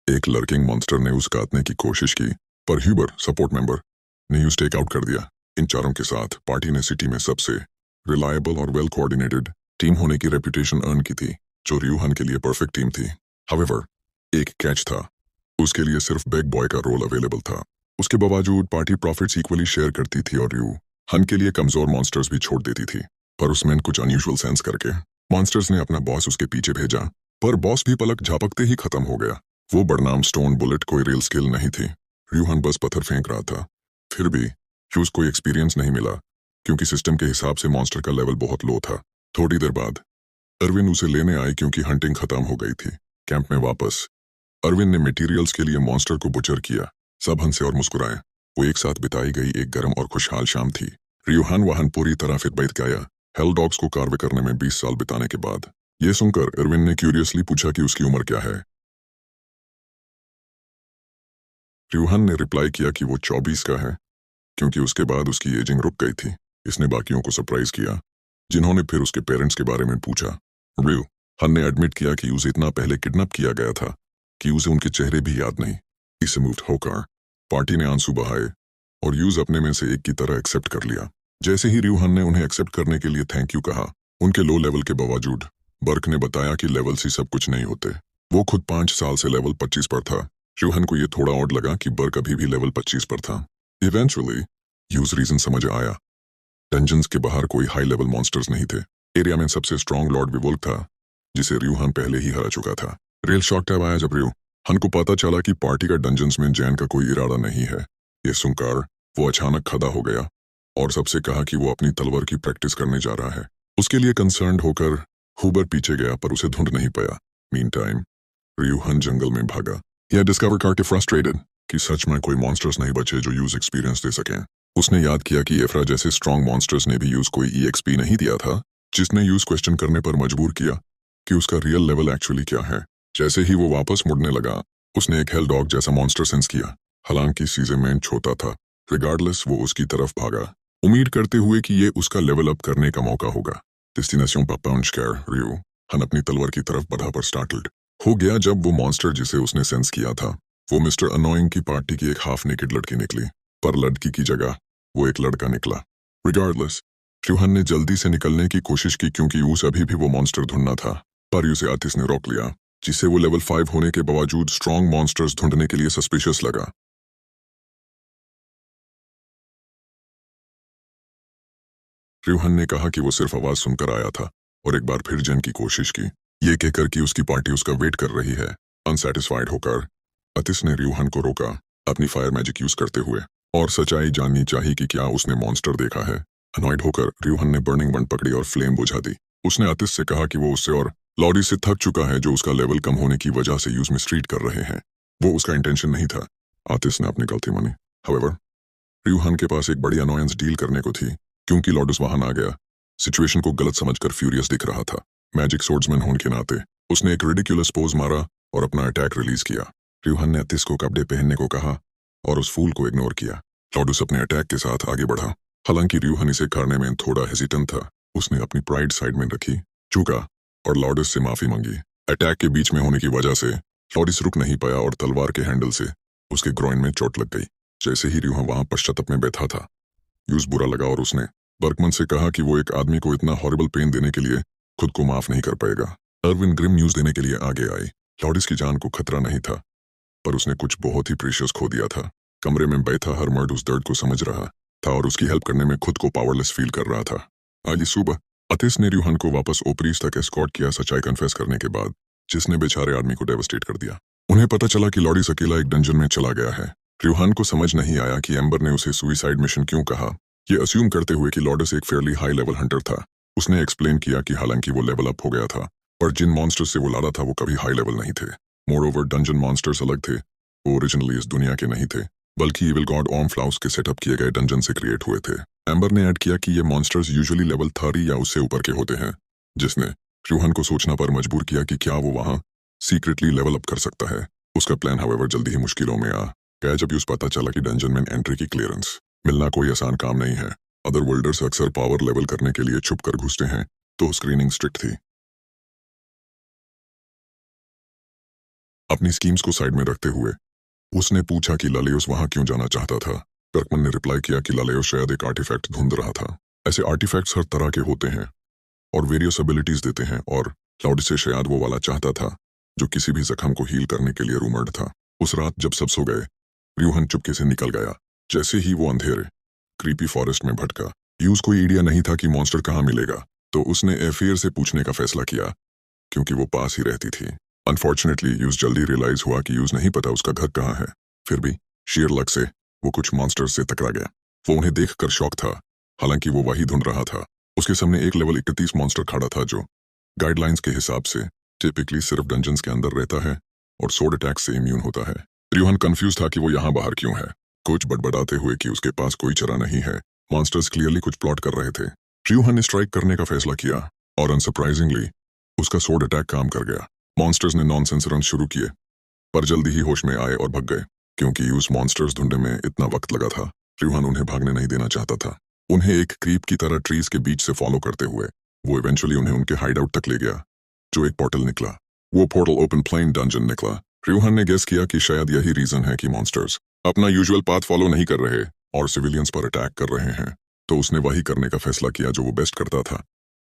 एक लर्किंग मॉन्स्टर ने उस काटने की कोशिश की, पर ह्यूबर सपोर्ट मेंबर ने यूज टेक आउट कर दिया। इन चारों के साथ पार्टी ने सिटी में सबसे रिलायबल और वेल कोऑर्डिनेटेड टीम होने की रेपुटेशन अर्न की थी, जो रियूहन के लिए परफेक्ट टीम थी। हाउएवर एक कैच था, उसके लिए सिर्फ बिग बॉय का रोल अवेलेबल था। उसके बावजूद पार्टी प्रॉफिट्स इक्वली शेयर करती थी और रियू हन के लिए कमजोर मॉन्स्टर्स भी छोड़ देती थी। पर उसमें कुछ अनयूजुअल सेंस करके मॉन्स्टर्स ने अपना बॉस उसके पीछे भेजा, पर बॉस भी पलक झपकते ही खत्म हो गया। वो बदनाम स्टोन बुलेट कोई रियल स्किल नहीं थी। रियूहन बस पत्थर फेंक रहा था। फिर भी ह्यूज कोई एक्सपीरियंस नहीं मिला क्योंकि सिस्टम के हिसाब से मॉन्स्टर का लेवल बहुत लो था। थोड़ी देर बाद अरविंद उसे लेने आई क्योंकि हंटिंग खत्म हो गई थी। कैंप में वापस अरविंद ने मटेरियल्स के लिए मॉन्स्टर को बुचर किया। सब हंसे और मुस्कुराए। वो एक साथ बिताई गई एक गर्म और खुशहाल शाम थी। रियूहन वाहन पूरी तरह फिट बैठ गया हेल डॉग्स को कार्वे करने में 20 साल बिताने के बाद। ये सुनकर अरविंद ने क्यूरियसली पूछा कि उसकी उम्र क्या है। रियूहन ने रिप्लाई किया कि वो 24 का है, क्योंकि उसके बाद उसकी एजिंग रुक गई थी। इसने बाकियों को सरप्राइज किया, जिन्होंने फिर उसके पेरेंट्स के बारे में पूछा। रियूहन ने एडमिट किया कि उसे इतना पहले किडनैप किया गया था कि उसे उनके चेहरे भी याद नहीं। इसे मूव्ड होकर पार्टी ने आंसू बहाए और यूज अपने में से एक की तरह एक्सेप्ट कर लिया। जैसे ही रियूहन ने उन्हें एक्सेप्ट करने के लिए थैंक यू कहा, उनके लो लेवल के बावजूद बर्क ने बताया कि लेवल से सब कुछ नहीं होते। वो खुद 5 साल से लेवल 25 पर था। रियूहन को यह थोड़ा ऑड लगा कि बर्क अभी भी लेवल 25 पर था। इवेंचुअली यूज रीजन समझ आया। डंजन्स के बाहर कोई हाई लेवल मॉन्स्टर्स नहीं थे। एरिया में सबसे स्ट्रॉन्ग लॉर्ड विवोल्क था, जिसे रियूहन पहले ही हरा चुका था। रियल शॉक टाइप आया जब रियूहन को पता चला कि पार्टी का डंजन्स में जैन का कोई इरादा नहीं है। ये सुनकर वो अचानक खड़ा हो गया और सबसे कहा कि वो अपनी तलवार की प्रैक्टिस करने जा रहा है। उसके लिए कंसर्न्ड होकर हुबर पीछे गया, पर उसे ढूंढ नहीं पाया। मीन टाइम रियूहन जंगल में भागा। यह डिस्कवर करके फ्रस्ट्रेटेड कि सच में कोई मॉन्स्टर्स नहीं बचे जो यूज एक्सपीरियंस दे सकें। उसने याद किया कि एफ्रा जैसे स्ट्रॉन्ग मॉन्स्टर्स ने भी यूज कोई EXP नहीं दिया था, जिसने यूज क्वेश्चन करने पर मजबूर किया कि उसका रियल लेवल एक्चुअली क्या है। जैसे ही वो वापस मुड़ने लगा, उसने एक हेल डॉग जैसा मॉन्स्टर सेंस किया। हालांकि सीजन में छोटा था, रिगार्डलेस वो उसकी तरफ भागा, उम्मीद करते हुए कि ये उसका लेवल अप करने का मौका होगा। डेस्टिनेशन पर पहुंचकर रियूहन अपनी तलवार की तरफ बढ़ा, पर स्टार्टल्ड हो गया जब वो मॉन्स्टर जिसे उसने सेंस किया था वो मिस्टर अनोइंग की पार्टी की एक हाफ नेकेड लड़की निकली। पर लड़की की जगह वो एक लड़का निकला। रिगार्डलेस रियूहन ने जल्दी से निकलने की कोशिश की क्योंकि उसे अभी भी वो मॉन्स्टर ढूंढना था, पर उसे आतिश ने रोक लिया, जिससे वो लेवल 5 होने के बावजूद स्ट्रॉन्ग मॉन्स्टर्स ढूंढने के लिए सस्पिशियस लगा। रियूहन ने कहा कि वो सिर्फ आवाज सुनकर आया था और एक बार फिर जैन की कोशिश की, ये कहकर कि उसकी पार्टी उसका वेट कर रही है। अनसेटिस्फाइड होकर आतिश ने रियूहन को रोका अपनी फायर मैजिक यूज करते हुए, और सच्चाई जाननी चाहिए कि क्या उसने मॉन्स्टर देखा है। अनॉयड होकर रियूहन ने बर्निंग वन पकड़ी और फ्लेम बुझा दी। उसने आतिश से कहा कि वो उससे और लॉडी से थक चुका है, जो उसका लेवल कम होने की वजह से यूज मिसट्रीट कर रहे हैं। वो उसका इंटेंशन नहीं था। आतिश ने अपनी गलती मानी। हाउएवर रियूहन के पास एक बड़ी अनोयंस डील करने को थी, क्योंकि लॉडस वहां आ गया। सिचुएशन को गलत समझकर फ्यूरियस दिख रहा था। मैजिक सोर्ड्समैन होने के नाते उसने एक रिडिक्यूलस पोज मारा और अपना अटैक रिलीज किया। रियूहन ने आतिश को कपड़े पहनने को कहा और उस फूल को इग्नोर किया। लॉडस अपने अटैक के साथ आगे बढ़ा। हालांकि रियूहन इसे करने में थोड़ा हेजिटेंट था। उसने अपनी प्राइड साइड में रखी, झुका और लॉडस से माफी मांगी। अटैक के बीच में होने की वजह से लॉडस रुक नहीं पाया और तलवार के हैंडल से उसके ग्रोइन में चोट लग गई। जैसे ही रियूहन वहां पश्चाताप में बैठा था, यूज बुरा लगा और उसने बर्कमन से कहा कि वो एक आदमी को इतना हॉरिबल पेन देने के लिए खुद को माफ नहीं कर पाएगा। अर्विन ग्रिम न्यूज देने के लिए आगे आई। लॉडिस की जान को खतरा नहीं था, पर उसने कुछ बहुत ही प्रीशियस खो दिया था। कमरे में बैठा हरमर्ड उस दर्द को समझ रहा था और उसकी हेल्प करने में खुद को पावरलेस फील कर रहा था। आज सुबह अतिस ने र्यूहन को वापस ओपरीज तक एस्कॉर्ट किया, सच्चाई कन्फेस करने के बाद, जिसने बेचारे आदमी को डेवस्टेट कर दिया। उन्हें पता चला कि लॉडिस अकेला एक डंजन में चला गया है। र्यूहन को समझ नहीं आया कि एम्बर ने उसे सुइसाइड मिशन क्यों कहा, ये अस्यूम करते हुए कि लॉडिस एक फेयरली हाई लेवल हंटर था। उसने एक्सप्लेन किया कि हालांकि वो लेवल अप हो गया था, पर जिन मॉन्स्टर्स से वो लड़ा था वो कभी हाई लेवल नहीं थे। मोरओवर डंजन मॉन्स्टर्स अलग थे, वो ओरिजिनली इस दुनिया के नहीं थे, बल्कि इविल गॉड ओमफ्लाउस के सेटअप किए गए डंजन से क्रिएट हुए थे। एम्बर ने ऐड किया कि ये मॉन्स्टर्स यूजुअली लेवल 30 या उससे ऊपर के होते हैं, जिसने र्यूहन को सोचना पर मजबूर किया कि क्या वो वहां सीक्रेटली लेवल अप कर सकता है। उसका प्लान हाउएवर जल्दी ही मुश्किलों में आ गया जब उसे पता चला कि डंजन में एंट्री की क्लियरेंस मिलना कोई आसान काम नहीं है। अदर वर्ल्डर्स अक्सर पावर लेवल करने के लिए छुप कर घुसते हैं, तो स्क्रीनिंग स्ट्रिक्ट थी। अपनी स्कीम्स को साइड में रखते हुए उसने पूछा कि लालेउस वहां क्यों जाना चाहता था। कर्कमन ने रिप्लाई किया कि लालेउस शायद एक आर्टिफैक्ट ढूंढ रहा था। ऐसे आर्टिफैक्ट्स हर तरह के होते हैं और वेरियस एबिलिटीज देते हैं, और लॉडिस से शायद वो वाला चाहता था जो किसी भी जख्म को हील करने के लिए रूमर्ड था। उस रात जब सब सो गए, र्यूहन चुपके से निकल गया। जैसे ही वो अंधेरे क्रीपी फॉरेस्ट में भटका, यूज कोई आइडिया नहीं था कि मॉन्स्टर कहाँ मिलेगा, तो उसने एफेयर से पूछने का फैसला किया, क्योंकि वो पास ही रहती थी। अनफॉर्चुनेटली यूज जल्दी रियलाइज हुआ कि यूज नहीं पता उसका घर कहाँ है। फिर भी शेयर लक से वो कुछ मॉन्स्टर्स से टकरा गया। वो उन्हें देखकर शॉक था, हालांकि वो वही ढूंढ रहा था। उसके सामने एक लेवल 31 मॉन्स्टर खड़ा था जो गाइडलाइंस के हिसाब से टिपिकली सिर्फ डंजन्स के अंदर रहता है और सोड अटैक से इम्यून होता है। र्यूहन कंफ्यूज था कि वो यहाँ बाहर क्यों है, कुछ बड़बड़ाते हुए कि उसके पास कोई चारा नहीं है। मॉन्स्टर्स क्लियरली कुछ प्लॉट कर रहे थे। र्यूहन ने स्ट्राइक करने का फैसला किया और अनसरप्राइजिंगली उसका सोड अटैक काम कर गया। मॉन्स्टर्स ने नॉनसेंस रन शुरू किए, पर जल्दी ही होश में आए और भग गए। क्योंकि उस मॉन्स्टर्स ढूंढने में इतना वक्त लगा था, र्यूहन उन्हें भागने नहीं देना चाहता था। उन्हें एक क्रीप की तरह ट्रीज के बीच से फॉलो करते हुए वो इवेंचुअली उन्हें उनके हाइड आउट तक ले गया, जो एक पोर्टल निकला। वो पोर्टल ओपन प्लेन डंजन निकला। र्यूहन ने गेस किया कि शायद यही रीजन है कि मॉन्स्टर्स अपना यूजुअल पाथ फॉलो नहीं कर रहे और सिविलियंस पर अटैक कर रहे हैं, तो उसने वही करने का फैसला किया जो वो बेस्ट करता था,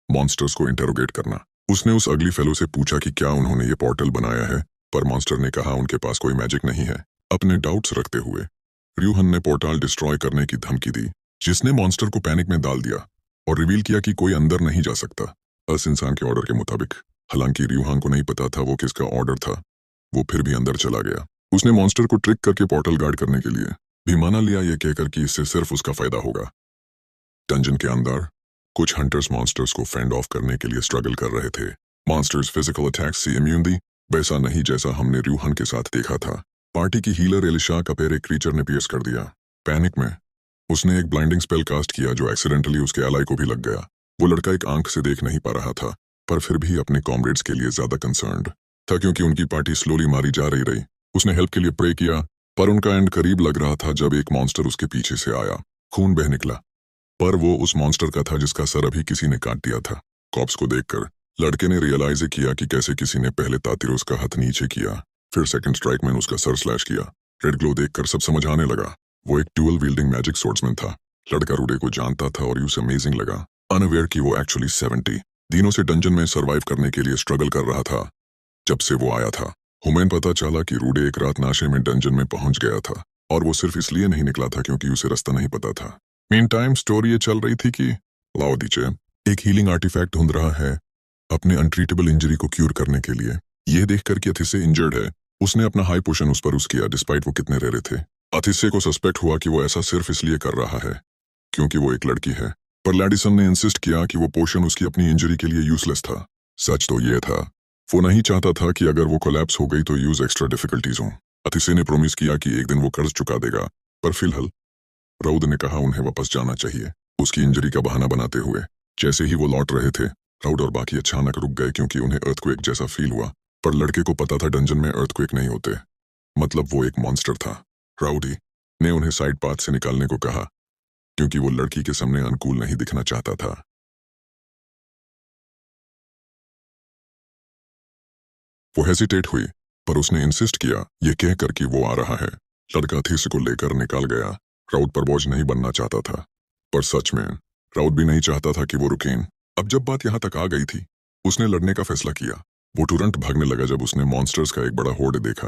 मॉन्स्टर्स को इंटेरोगेट करना। उसने उस अगली फेलो से पूछा कि क्या उन्होंने ये पोर्टल बनाया है, पर मॉन्स्टर ने कहा उनके पास कोई मैजिक नहीं है। अपने डाउट्स रखते हुए र्यूहन ने पोर्टल डिस्ट्रॉय करने की धमकी दी, जिसने मॉन्स्टर को पैनिक में डाल दिया और रिवील किया कि कोई अंदर नहीं जा सकता अस इंसान के ऑर्डर के मुताबिक। हालांकि र्यूहन को नहीं पता था वो किसका ऑर्डर था, वो फिर भी अंदर चला गया। उसने मॉन्स्टर को ट्रिक करके पोर्टल गार्ड करने के लिए भी माना लिया, ये कहकर कि इससे सिर्फ उसका फायदा होगा। डंजन के अंदर कुछ हंटर्स मॉन्स्टर्स को फेंड ऑफ करने के लिए स्ट्रगल कर रहे थे। मॉन्स्टर्स फिजिकल अटैक्स से इम्यून थी, वैसा नहीं जैसा हमने र्यूहन के साथ देखा था। पार्टी की हीलर एलिशा का पैर एक क्रीचर ने पियर्स कर दिया। पैनिक में उसने एक ब्लाइंडिंग स्पेल कास्ट किया जो एक्सीडेंटली उसके एलाई को भी लग गया। वो लड़का एक आंख से देख नहीं पा रहा था, पर फिर भी अपने कॉमरेड्स के लिए ज्यादा कंसर्न्ड था क्योंकि उनकी पार्टी स्लोली मारी जा रही रही। उसने हेल्प के लिए प्रे किया, पर उनका एंड करीब लग रहा था जब एक मॉन्स्टर उसके पीछे से आया। खून बह निकला, पर वो उस मॉन्स्टर का था जिसका सर अभी किसी ने काट दिया था। कॉप्स को देखकर लड़के ने रियलाइज किया कि कैसे किसी ने पहले तातिर उसका हाथ नीचे किया, फिर सेकंड स्ट्राइक में उसका सर स्लैश किया। रेड ग्लो देखकर सब समझ आने लगा, वो एक डुअल विल्डिंग मैजिक सोर्ड्समैन था। लड़का रूडे को जानता था और यूज अमेजिंग लगा, अनअवेयर कि वो एक्चुअली 70 दिनों से डंजन में सरवाइव करने के लिए स्ट्रगल कर रहा था जब से वो आया था। हुमैन पता चला कि रूडे एक रात नाशे में डंजन में पहुंच गया था, और वो सिर्फ इसलिए नहीं निकला था क्योंकि उसे रास्ता नहीं पता था। मीन टाइम स्टोरी ये चल रही थी कि लाओदीचे एक हीलिंग आर्टिफैक्ट ढूंढ रहा है अपने अनट्रीटेबल इंजरी को क्यूर करने के लिए। ये देखकर कि अथिसे इंजर्ड है, उसने अपना हाई पोशन उस पर किया डिस्पाइट वो कितने रेरे थे। अथिसे को सस्पेक्ट हुआ कि वो ऐसा सिर्फ इसलिए कर रहा है क्योंकि वो एक लड़की है, पर लैडिसन ने इंसिस्ट किया कि वो पोशन उसकी अपनी इंजरी के लिए यूजलेस था। सच तो ये था, वो नहीं चाहता था कि अगर वो कोलैप्स हो गई तो यूज एक्स्ट्रा डिफिकल्टीज हों। अथिसे ने प्रोमिस किया कि एक दिन वो कर्ज चुका देगा, पर फिलहाल राउद ने कहा उन्हें वापस जाना चाहिए, उसकी इंजरी का बहाना बनाते हुए। जैसे ही वो लौट रहे थे, राउड और बाकी अचानक रुक गए क्योंकि उन्हें अर्थक्वेक जैसा फील हुआ, पर लड़के को पता था डंजन में अर्थक्वेक नहीं होते, मतलब वो एक मॉन्स्टर था। राउडी ने उन्हें साइड पाथ से निकालने को कहा क्योंकि वो लड़की के सामने अनुकूल नहीं दिखना चाहता था। वो हेजिटेट हुई, पर उसने इंसिस्ट किया, ये कहकर कि वो आ रहा है। लड़का थीस को लेकर निकल गया। राउड पर बोझ नहीं बनना चाहता था, पर सच में राउड भी नहीं चाहता था कि वो रुकें। अब जब बात यहाँ तक आ गई थी, उसने लड़ने का फैसला किया। वो तुरंत भागने लगा जब उसने मॉन्स्टर्स का एक बड़ा होर्ड देखा,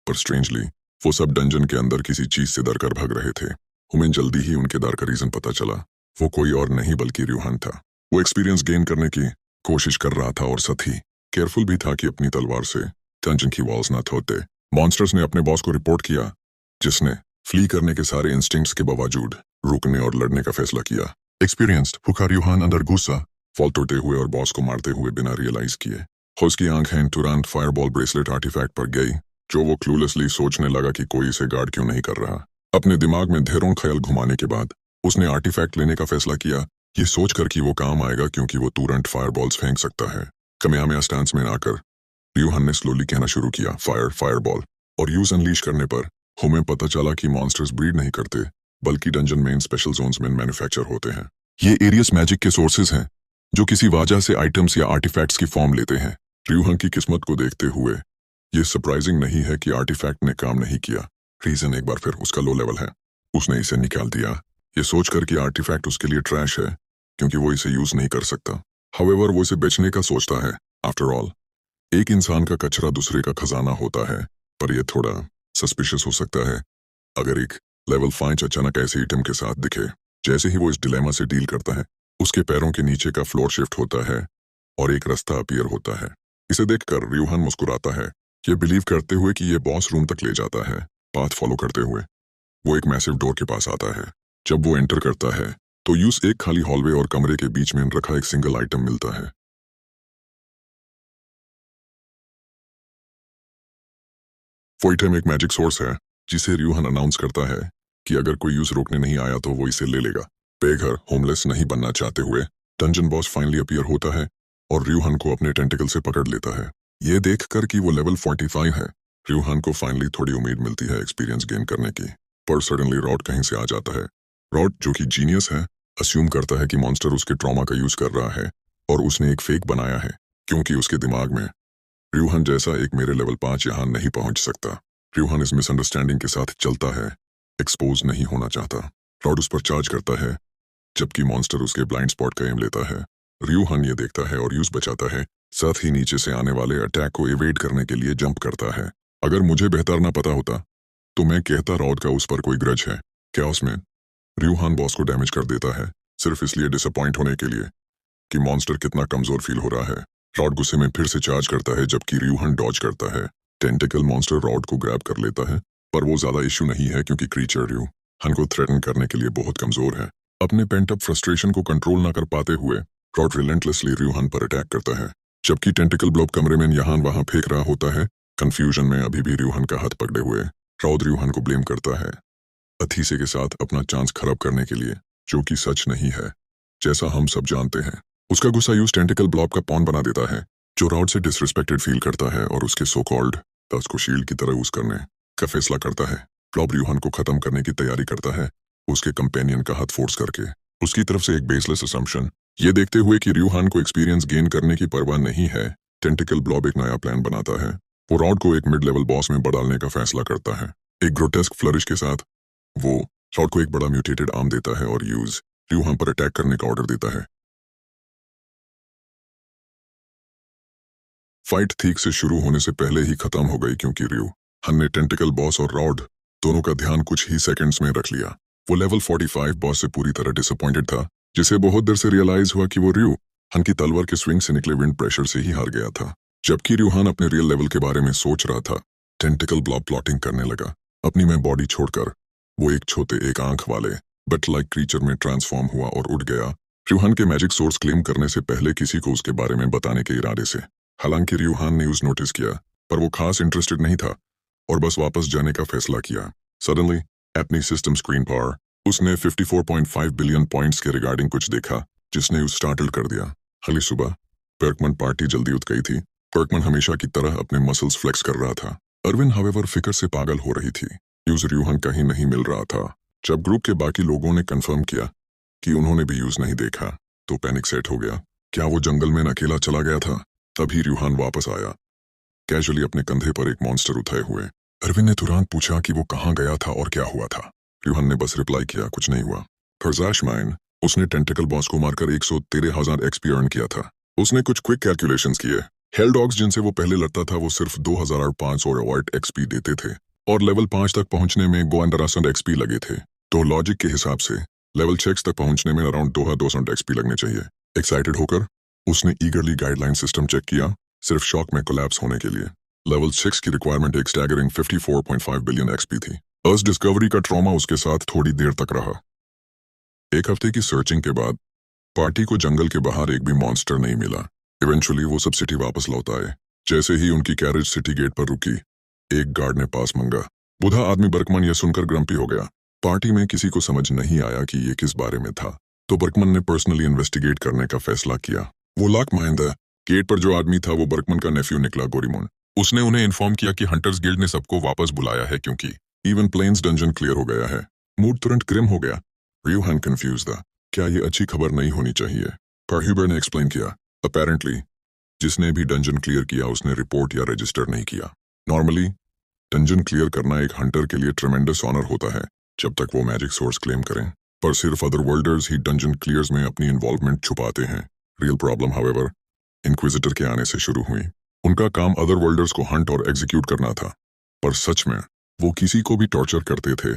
पर स्ट्रेंजली वो सब डंजन के अंदर किसी चीज से डर कर भाग रहे थे। हमें जल्दी ही उनके डर का रीजन पता चला। वो कोई और नहीं बल्कि र्यूहान था। वो एक्सपीरियंस गेन करने की कोशिश कर रहा था और साथ ही केयरफुल भी था कि अपनी तलवार से डंजन की वॉल्स ना तोड़ते। मॉन्स्टर्स ने अपने बॉस को रिपोर्ट किया, जिसने फ्ली करने के सारे इंस्टिंक्ट्स के बावजूद रुकने और लड़ने का फैसला किया। एक्सपीरियंस्ड भूखा र्यूहान अंदर गुस्सा फॉल तोड़ते हुए और बॉस को मारते हुए बिना रियलाइज किए उसकी आंखें तुरंत फायरबॉल ब्रेसलेट आर्टिफैक्ट पर गई, जो वो क्लूलेसली सोचने लगा कि कोई इसे गार्ड क्यों नहीं कर रहा। अपने दिमाग में ढेरों ख्याल घुमाने के बाद उसने आर्टिफैक्ट लेने का फैसला किया, ये सोचकर कि वो काम आएगा क्योंकि वो तुरंत फायरबॉल्स फेंक सकता है। कमेहामेहा स्टांस में आकर र्यूहान ने स्लोली कहना शुरू किया, फायर फायरबॉल, और यूज अनलीश करने पर हमें पता चला कि मॉन्स्टर्स ब्रीड नहीं करते बल्कि डंजन में इन स्पेशल जोन्स में मैन्युफैक्चर होते हैं। ये एरियस मैजिक के सोर्सेज हैं जो किसी वजह से आइटम्स या आर्टिफैक्ट्स की फॉर्म लेते हैं। र्यूहान की किस्मत को देखते हुए ये सरप्राइजिंग नहीं है कि आर्टिफैक्ट ने काम नहीं किया। रीजन एक बार फिर उसका लो लेवल है। उसने इसे निकाल दिया ये सोचकर कि आर्टिफैक्ट उसके लिए ट्रैश है क्योंकि वो इसे यूज नहीं कर सकता। हाउएवर वो इसे बेचने का सोचता है। आफ्टर ऑल एक इंसान का कचरा दूसरे का खजाना होता है, पर यह थोड़ा सस्पिशियस हो सकता है अगर एक लेवल 5 अचानक ऐसे आइटम के साथ दिखे। जैसे ही वो इस डिलेमा से डील करता है, उसके पैरों के नीचे का फ्लोर शिफ्ट होता है और एक रास्ता अपीयर होता है। इसे देखकर र्यूहान मुस्कुराता है, ये बिलीव करते हुए कि ये बॉस रूम तक ले जाता है। पाथ फॉलो करते हुए वो एक मैसिव डोर के पास आता है। जब वो एंटर करता है तो यूस एक खाली हॉलवे और कमरे के बीच में रखा एक सिंगल आइटम मिलता है। वो आइटम एक मैजिक सोर्स है जिसे र्यूहान अनाउंस करता है कि अगर कोई यूज रोकने नहीं आया तो वो इसे ले लेगा। बेघर होमलेस नहीं बनना चाहते हुए डंजन बॉस फाइनली अपीयर होता है और र्यूहान को अपने टेंटिकल से पकड़ लेता है। ये देखकर कि वो लेवल 45 है, र्यूहान को फाइनली थोड़ी उम्मीद मिलती है एक्सपीरियंस गेन करने की। पर सडनली रॉड कहीं से आ जाता है। रॉड, जो कि जीनियस है, अस्यूम करता है कि मॉन्स्टर उसके ट्रॉमा का यूज कर रहा है और उसने एक फेक बनाया है क्योंकि उसके दिमाग में र्यूहान जैसा एक मेरे लेवल 5 यहाँ नहीं पहुंच सकता। र्यूहान इस मिसअंडरस्टैंडिंग के साथ चलता है, एक्सपोज नहीं होना चाहता। रॉड उस पर चार्ज करता है जबकि मॉन्स्टर उसके ब्लाइंड स्पॉट का एम लेता है। र्यूहान ये देखता है और यूज बचाता है, साथ ही नीचे से आने वाले अटैक को एवेड करने के लिए जंप करता है। अगर मुझे बेहतर ना पता होता तो मैं कहता रॉड का उस पर कोई ग्रज है। क्या उसमें र्यूहान बॉस को डैमेज कर देता है सिर्फ इसलिए डिसअपॉइंट होने के लिए कि मॉन्स्टर कितना कमजोर फील हो रहा है। रॉड गुस्से में फिर से चार्ज करता है जबकि र्यूहान डॉज करता है। टेंटिकल मॉन्स्टर रॉड को ग्रैब कर लेता है, पर वो ज्यादा इशू नहीं है क्योंकि क्रीचर र्यूहान को थ्रेटन करने के लिए बहुत कमजोर है। अपने पेंट अप फ्रस्ट्रेशन को कंट्रोल ना कर पाते हुए रॉड रिलेंटलेसली र्यूहान पर अटैक करता है, जबकि टेंटिकल ब्लॉब कमरे में यहाँ वहां फेंक रहा होता है। कंफ्यूजन में अभी भी र्यूहान का हाथ पकड़े हुए रॉड र्यूहान को ब्लेम करता है अथीसे के साथ अपना चांस खराब करने के लिए, जो कि सच नहीं है जैसा हम सब जानते हैं। उसका गुस्सा यूज टेंटिकल ब्लॉब का पॉन बना देता है, जो रॉड से डिसरिस्पेक्टेड फील करता है और उसके सो कॉल्ड टच को शील्ड की तरह यूज करने का फैसला करता है। ब्लॉब र्यूहान को खत्म करने की तैयारी करता है, उसके कंपेनियन का हाथ फोर्स करके। उसकी तरफ से एक बेसलेस असम्पशन, ये देखते हुए कि र्यूहान को एक्सपीरियंस गेन करने की परवाह नहीं है, टेंटिकल ब्लॉब एक नया प्लान बनाता है। वो रॉड को एक मिड लेवल बॉस में बदलने का फैसला करता है। एक ग्रोटेस्क फ्लरिश के साथ वो रॉड को एक बड़ा म्यूटेटेड आर्म देता है और यूज र्यूहान पर अटैक करने का ऑर्डर देता है। फाइट ठीक से शुरू होने से पहले ही खत्म हो गई क्योंकि र्यूहान ने टेंटिकल बॉस और रॉड दोनों का ध्यान कुछ ही सेकंड्स में रख लिया। वो लेवल 45 बॉस से पूरी तरह डिसअपॉइंटेड था, जिसे बहुत देर से रियलाइज हुआ कि वो र्यूहान की तलवार के स्विंग से निकले विंड प्रेशर से ही हार गया था। जबकि र्यूहान अपने रियल लेवल के बारे में सोच रहा था, टेंटिकल ब्लॉब प्लॉटिंग करने लगा। अपनी में बॉडी छोड़कर वो एक छोटे एक आंख वाले बट लाइक क्रीचर में ट्रांसफॉर्म हुआ और उड़ गया, र्यूहान के मैजिक सोर्स क्लेम करने से पहले किसी को उसके बारे में बताने के इरादे से। हालांकि र्यूहान ने उस नोटिस किया, पर वो खास इंटरेस्टेड नहीं था और बस वापस जाने का फैसला किया। सडनली अपनी सिस्टम स्क्रीन पर उसने 54.5 बिलियन पॉइंट्स के रिगार्डिंग कुछ देखा, जिसने उस स्टार्टल कर दिया। अगली सुबह पर्कमन पार्टी जल्दी उठ गई थी। पर्कमन हमेशा की तरह अपने मसल्स फ्लेक्स कर रहा था। अरविन हावेवर फिक्र से पागल हो रही थी। यूज र्यूहान कहीं नहीं मिल रहा था। जब ग्रुप के बाकी लोगों ने कंफर्म किया कि उन्होंने भी यूज नहीं देखा तो पैनिक सेट हो गया। क्या वो जंगल में अकेला चला गया था? तभी र्यूहान वापस आया, कैजुअली अपने कंधे पर एक मॉन्स्टर उठाए हुए। अरविन ने तुरंत पूछा कि वो कहाँ गया था और क्या हुआ था। र्यूहान ने बस रिप्लाई किया, कुछ नहीं हुआ। फरजाश माइन, उसने टेंटिकल बॉस को मारकर 113,000 एक्सपी अर्न किया था। उसने कुछ क्विक कैलकुलेशंस किए हेल डॉग्स जिनसे वो पहले लड़ता था वो सिर्फ 2500 अवॉइड एक्सपी देते थे और लेवल 5 तक पहुंचने में गोअंडरासंड एक्सपी लगे थे। तो लॉजिक के हिसाब से लेवल 6 तक पहुंचने में अराउंड 2200 एक्सपी लगने चाहिए। एक्साइटेड होकर उसने ईगरली गाइडलाइन सिस्टम चेक किया, सिर्फ शॉक में कोलैप्स होने के लिए। लेवल 6 की रिक्वायरमेंट एक स्टैगरिंग 54.5 बिलियन एक्सपी थी। अर्थ डिस्कवरी का ट्रॉमा उसके साथ थोड़ी देर तक रहा। एक हफ्ते की सर्चिंग के बाद पार्टी को जंगल के बाहर एक भी मॉन्स्टर नहीं मिला। इवेंचुअली वो सब सिटी वापस लौट आए। जैसे ही उनकी कैरेज सिटी गेट पर रुकी, एक गार्ड ने पास मांगा। बुढ़ा आदमी बर्कमन यह सुनकर ग्रम्पी हो गया। पार्टी में किसी को समझ नहीं आया कि ये किस बारे में था, तो बर्कमन ने पर्सनली इन्वेस्टिगेट करने का फैसला किया। वो लाक माइंदा गेट पर जो आदमी था वो बर्कमन का नेफ्यू निकला, गोरीमोन। उसने उन्हें इन्फॉर्म किया कि हंटर्स गिल्ड ने सबको वापस बुलाया है क्योंकि इवन प्लेन्स डंजन क्लियर हो गया है। मूड तुरंत ग्रिम हो गया। र्यूहन कंफ्यूज था, क्या ये अच्छी खबर नहीं होनी चाहिए? पर ह्यूबर ने एक्सप्लेन किया, अपेरेंटली जिसने भी डंजन क्लियर किया उसने रिपोर्ट या रजिस्टर नहीं किया। नॉर्मली डंजन क्लियर करना एक हंटर के लिए ट्रेमेंडस ऑनर होता है जब तक वो मैजिक सोर्स क्लेम करें, पर सिर्फ अदर वर्ल्डर्स ही डंजन क्लियर्स में अपनी इन्वॉल्वमेंट छुपाते हैं। रियल प्रॉब्लम हावेवर इंक्विजिटर के आने से शुरू हुई। उनका काम अदर वर्ल्डर्स को हंट और एग्जीक्यूट करना था, पर सच में वो किसी को भी टॉर्चर करते थे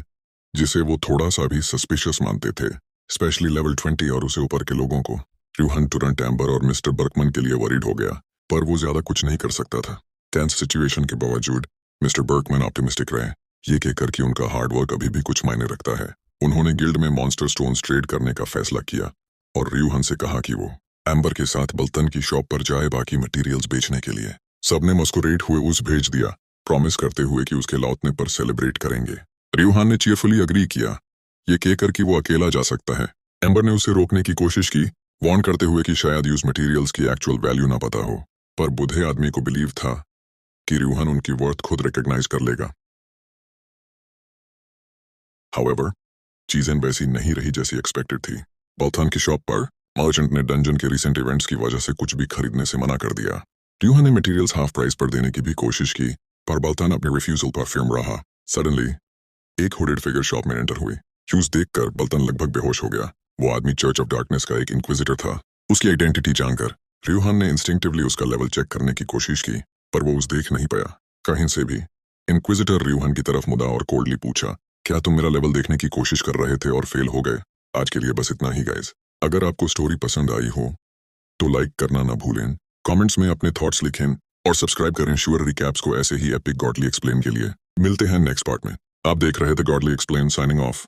जिसे वो थोड़ा सा भी सस्पिशियस मानते थे, स्पेशली लेवल 20 और उसे ऊपर के लोगों को। र्यूहन तुरंत एम्बर और मिस्टर बर्कमन के लिए वरीड हो गया, पर वो ज्यादा कुछ नहीं कर सकता था। टेंस सिचुएशन के बावजूद मिस्टर बर्कमन ऑप्टिमिस्टिक रहे, ये कहकर कि उनका हार्डवर्क अभी भी कुछ मायने रखता है। उन्होंने गिल्ड में मॉन्स्टर स्टोन्स ट्रेड करने का फैसला किया और र्यूहन से कहा कि वो एम्बर के साथ बल्तन की शॉप पर जाए बाकी मटेरियल्स बेचने के लिए। सबने मस्कुरेट हुए उस भेज दिया, प्रॉमिस करते हुए कि उसके लौटने पर सेलिब्रेट करेंगे। र्यूहन ने चीयरफुली अग्री किया, ये कहकर कि वो अकेला जा सकता है। एम्बर ने उसे रोकने की कोशिश की, वार्न करते हुए कि शायद यूज मटेरियल्स की एक्चुअल वैल्यू ना पता हो, पर बुढ़े आदमी को बिलीव था कि र्यूहन उनकी वर्थ खुद रिकॉग्नाइज कर लेगा। हाउएवर चीजें वैसी नहीं रही जैसी एक्सपेक्टेड थी। बल्थन की शॉप पर मर्चेंट ने डंजन के रिसेंट इवेंट्स की वजह से कुछ भी खरीदने से मना कर दिया। र्यूहन ने मटेरियल्स हाफ प्राइस पर देने की भी कोशिश की, पर बल्थन अपने रिफ्यूजल पर फिर्म रहा। सडनली एक हुडेड फिगर शॉप में एंटर हुई। ह्यूज देखकर बल्तन लगभग बेहोश हो गया। वो आदमी चर्च ऑफ डार्कनेस का एक इंक्विजिटर था। उसकी आइडेंटिटी जानकर र्यूहन ने इंस्टिंक्टिवली उसका लेवल चेक करने की कोशिश की, पर वो उस देख नहीं पाया कहीं से भी। इंक्विजिटर र्यूहन की तरफ मुदा और कोल्डली पूछा, क्या तुम मेरा लेवल देखने की कोशिश कर रहे थे और फेल हो गए? आज के लिए बस इतना ही गाइज। अगर आपको स्टोरी पसंद आई हो तो लाइक करना ना भूलें, कमेंट्स में अपने थॉट्स लिखें और सब्सक्राइब करें श्योर रिकैप्स को ऐसे ही एपिक गॉडली एक्सप्लेन के लिए। मिलते हैं नेक्स्ट पार्ट में। आप देख रहे थे गॉडली एक्सप्लेन, साइनिंग ऑफ।